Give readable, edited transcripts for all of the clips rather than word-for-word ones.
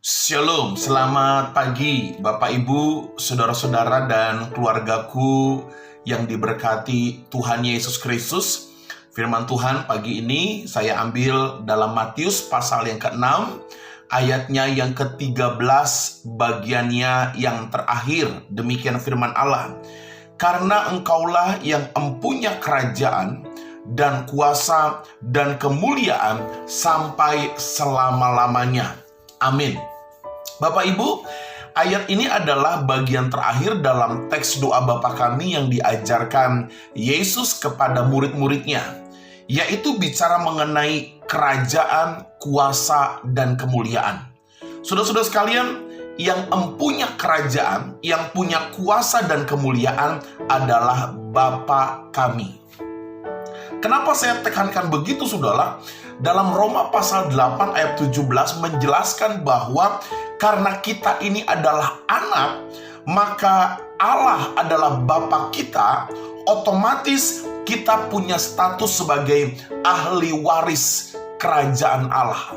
Shalom, selamat pagi Bapak Ibu, saudara-saudara dan keluargaku yang diberkati Tuhan Yesus Kristus. Firman Tuhan pagi ini saya ambil dalam Matius pasal yang ke-6, ayatnya yang ke-13, bagiannya yang terakhir. Demikian firman Allah. Karena engkaulah yang empunya kerajaan dan kuasa dan kemuliaan sampai selama-lamanya. Amin. Bapak Ibu, ayat ini adalah bagian terakhir dalam teks doa Bapa kami yang diajarkan Yesus kepada murid-muridnya, yaitu bicara mengenai kerajaan, kuasa, dan kemuliaan. Saudara-saudara sekalian, yang empunya kerajaan, yang punya kuasa dan kemuliaan adalah Bapa kami. Kenapa saya tekankan begitu, saudara? Dalam Roma pasal 8 ayat 17 menjelaskan bahwa karena kita ini adalah anak, maka Allah adalah Bapa kita, otomatis kita punya status sebagai ahli waris kerajaan Allah.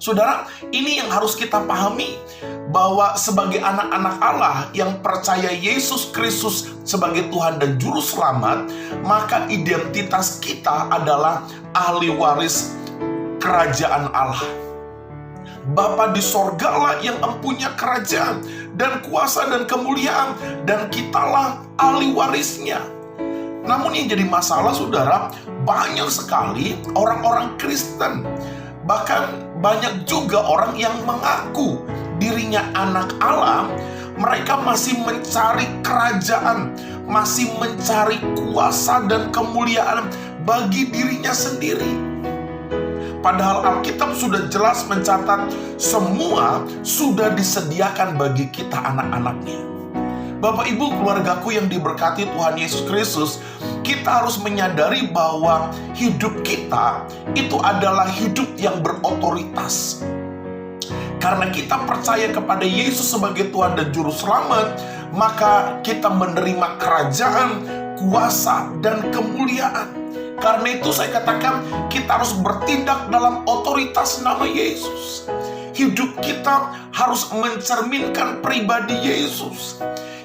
Saudara, ini yang harus kita pahami, bahwa sebagai anak-anak Allah yang percaya Yesus Kristus sebagai Tuhan dan Juru Selamat, maka identitas kita adalah ahli waris kerajaan Allah. Bapa di sorgalah yang empunya kerajaan dan kuasa dan kemuliaan, dan kitalah ahli warisnya. Namun yang jadi masalah, saudara, banyak sekali orang-orang Kristen, bahkan banyak juga orang yang mengaku dirinya anak Allah, mereka masih mencari kerajaan, masih mencari kuasa dan kemuliaan bagi dirinya sendiri. Padahal Alkitab sudah jelas mencatat semua sudah disediakan bagi kita anak-anaknya. Bapak Ibu, keluargaku yang diberkati Tuhan Yesus Kristus, kita harus menyadari bahwa hidup kita itu adalah hidup yang berotoritas. Karena kita percaya kepada Yesus sebagai Tuhan dan Juru Selamat, maka kita menerima kerajaan, kuasa, dan kemuliaan. Karena itu saya katakan kita harus bertindak dalam otoritas nama Yesus. Hidup kita harus mencerminkan pribadi Yesus.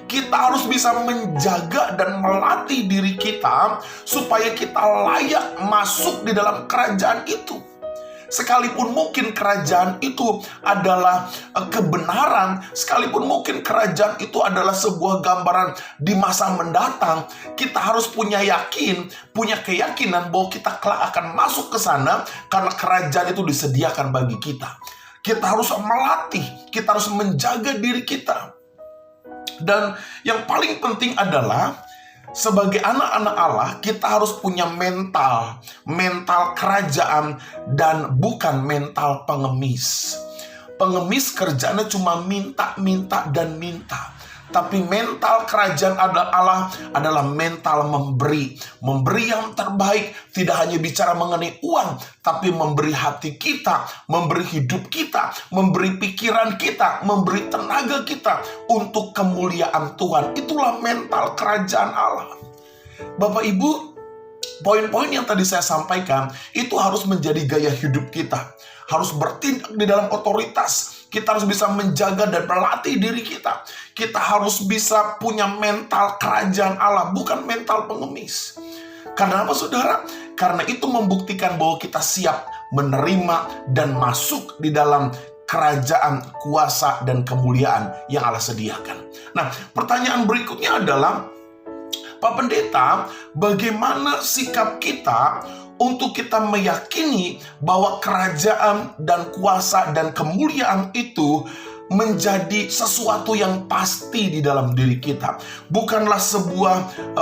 Kita harus bisa menjaga dan melatih diri kita supaya kita layak masuk di dalam kerajaan itu. Sekalipun mungkin kerajaan itu adalah kebenaran, sekalipun mungkin kerajaan itu adalah sebuah gambaran di masa mendatang, kita harus punya keyakinan bahwa kita kelak akan masuk ke sana karena kerajaan itu disediakan bagi kita. Kita harus melatih, kita harus menjaga diri kita. Dan yang paling penting adalah sebagai anak-anak Allah, kita harus punya mental kerajaan dan bukan mental pengemis. Pengemis kerjaannya cuma minta dan minta. Tapi mental kerajaan Allah adalah mental memberi yang terbaik. Tidak hanya bicara mengenai uang, tapi memberi hati kita, memberi hidup kita, memberi pikiran kita, memberi tenaga kita untuk kemuliaan Tuhan. Itulah mental kerajaan Allah. Bapak Ibu, poin-poin yang tadi saya sampaikan itu harus menjadi gaya hidup kita. Harus bertindak di dalam otoritas. Kita harus bisa menjaga dan melatih diri kita. Kita harus bisa punya mental kerajaan Allah, bukan mental pengemis. Karena apa, saudara? Karena itu membuktikan bahwa kita siap menerima dan masuk di dalam kerajaan, kuasa, dan kemuliaan yang Allah sediakan. Nah, pertanyaan berikutnya adalah, Pak Pendeta, bagaimana sikap kita untuk kita meyakini bahwa kerajaan dan kuasa dan kemuliaan itu menjadi sesuatu yang pasti di dalam diri kita. Bukanlah sebuah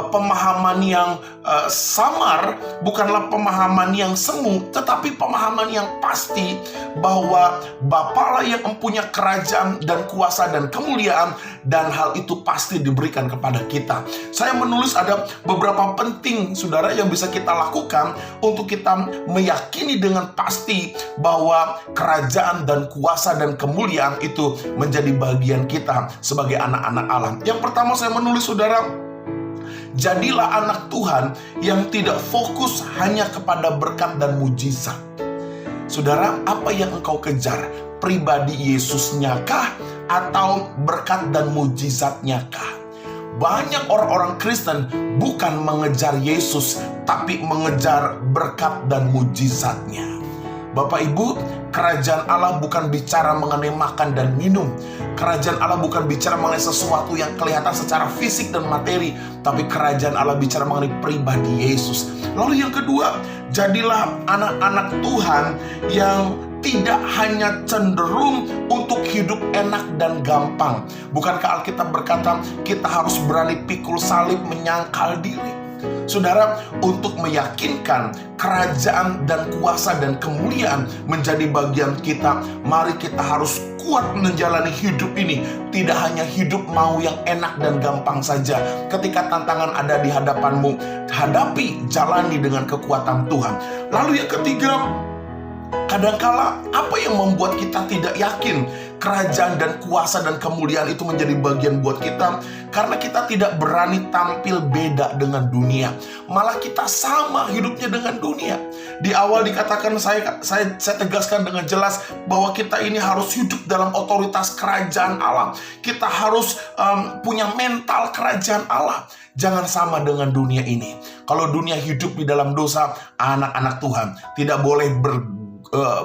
pemahaman yang samar, bukanlah pemahaman yang semu, tetapi pemahaman yang pasti bahwa Bapa lah yang mempunyai kerajaan dan kuasa dan kemuliaan, dan hal itu pasti diberikan kepada kita. Saya menulis ada beberapa penting, saudara, yang bisa kita lakukan untuk kita meyakini dengan pasti bahwa kerajaan dan kuasa dan kemuliaan itu menjadi bagian kita sebagai anak-anak Allah. Yang pertama saya menulis, saudara, jadilah anak Tuhan yang tidak fokus hanya kepada berkat dan mujizat. Saudara, apa yang engkau kejar? Pribadi Yesusnya kah? Atau berkat dan mujizatnya kah? Banyak orang-orang Kristen bukan mengejar Yesus, tapi mengejar berkat dan mujizatnya. Bapak Ibu, kerajaan Allah bukan bicara mengenai makan dan minum. Kerajaan Allah bukan bicara mengenai sesuatu yang kelihatan secara fisik dan materi, tapi kerajaan Allah bicara mengenai pribadi Yesus. Lalu yang kedua, jadilah anak-anak Tuhan yang tidak hanya cenderung untuk hidup enak dan gampang. Bukankah Alkitab berkata kita harus berani pikul salib, menyangkal diri? Saudara, untuk meyakinkan kerajaan dan kuasa dan kemuliaan menjadi bagian kita, mari kita harus kuat menjalani hidup ini. Tidak hanya hidup mau yang enak dan gampang saja. Ketika tantangan ada di hadapanmu, hadapi, jalani dengan kekuatan Tuhan. Lalu yang ketiga, kadangkala apa yang membuat kita tidak yakin kerajaan dan kuasa dan kemuliaan itu menjadi bagian buat kita? Karena kita tidak berani tampil beda dengan dunia. Malah kita sama hidupnya dengan dunia. Di awal dikatakan, saya tegaskan dengan jelas bahwa kita ini harus hidup dalam otoritas kerajaan Allah. Kita harus punya mental kerajaan Allah. Jangan sama dengan dunia ini. Kalau dunia hidup di dalam dosa, anak-anak Tuhan tidak boleh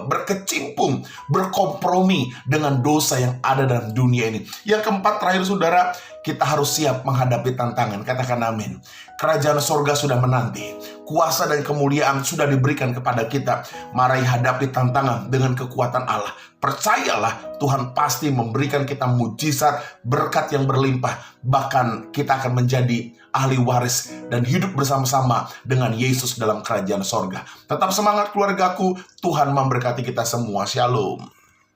berkecimpung, berkompromi dengan dosa yang ada dalam dunia ini. Yang keempat, terakhir saudara, kita harus siap menghadapi tantangan. Katakan amin. Kerajaan sorga sudah menanti. Kuasa dan kemuliaan sudah diberikan kepada kita. Mari hadapi tantangan dengan kekuatan Allah. Percayalah, Tuhan pasti memberikan kita mujizat, berkat yang berlimpah. Bahkan kita akan menjadi ahli waris dan hidup bersama-sama dengan Yesus dalam kerajaan sorga. Tetap semangat keluargaku. Tuhan memberkati kita semua. Shalom.